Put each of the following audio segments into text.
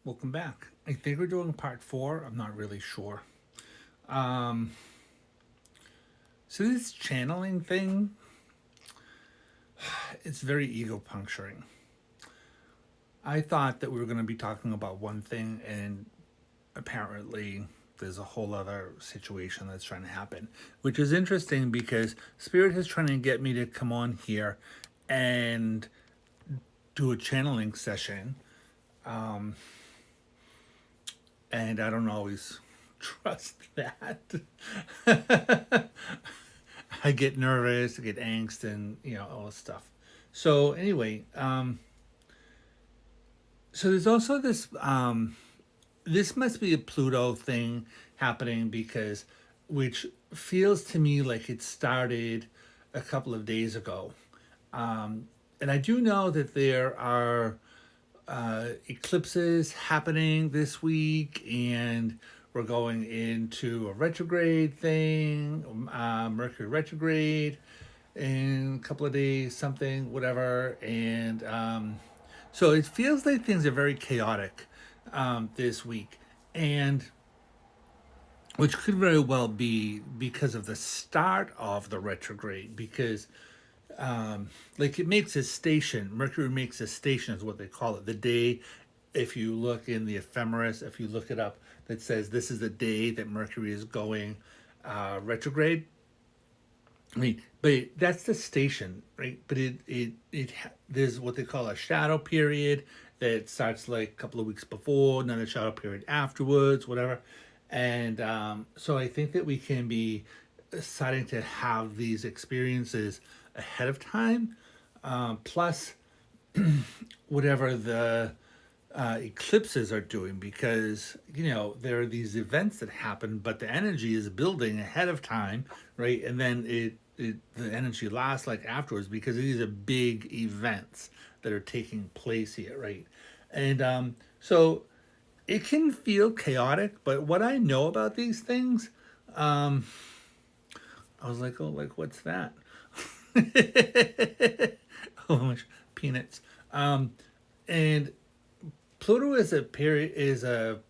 Welcome back. I think we're doing part four. I'm not really sure. Um, so this channeling thing, it's very ego puncturing. I thought that we were going to be talking about one thing, and apparently there's a whole other situation that's trying to happen, which is interesting because Spirit is trying to get me to come on here and do a channeling session, and I don't always trust that. I get nervous, I get angst, and all this stuff. So anyway, so there's also this. This must be a Pluto thing happening because, which feels to me like it started a couple of days ago, and I do know that there are eclipses happening this week, and we're going into a retrograde thing, Mercury retrograde in a couple of days, something, whatever. And so it feels like things are very chaotic this week. And which could very well be because of the start of the retrograde, because like it makes a station. Mercury makes a station, is what they call it. The day, if you look in the ephemeris, if you look it up, that says this is the day that Mercury is going retrograde. I mean, but that's the station, right? But there's what they call a shadow period that starts like a couple of weeks before, another shadow period afterwards, whatever. And so I think that we can be starting to have these experiences ahead of time, plus whatever the eclipses are doing, because there are these events that happen, but the energy is building ahead of time, right? And then the energy lasts like afterwards because these are big events that are taking place here, right? And so it can feel chaotic, but what I know about these things, I was like, oh, like what's that? Oh, much peanuts. And Pluto is a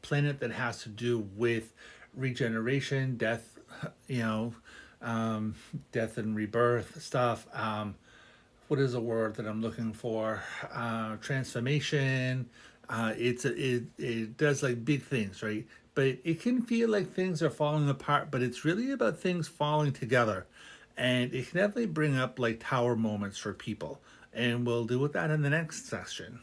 planet that has to do with regeneration, death, you know, death and rebirth stuff. What is a word that I'm looking for? Transformation. It does like big things, right? But it can feel like things are falling apart, but it's really about things falling together, and it can definitely bring up like tower moments for people. And we'll deal with that in the next session.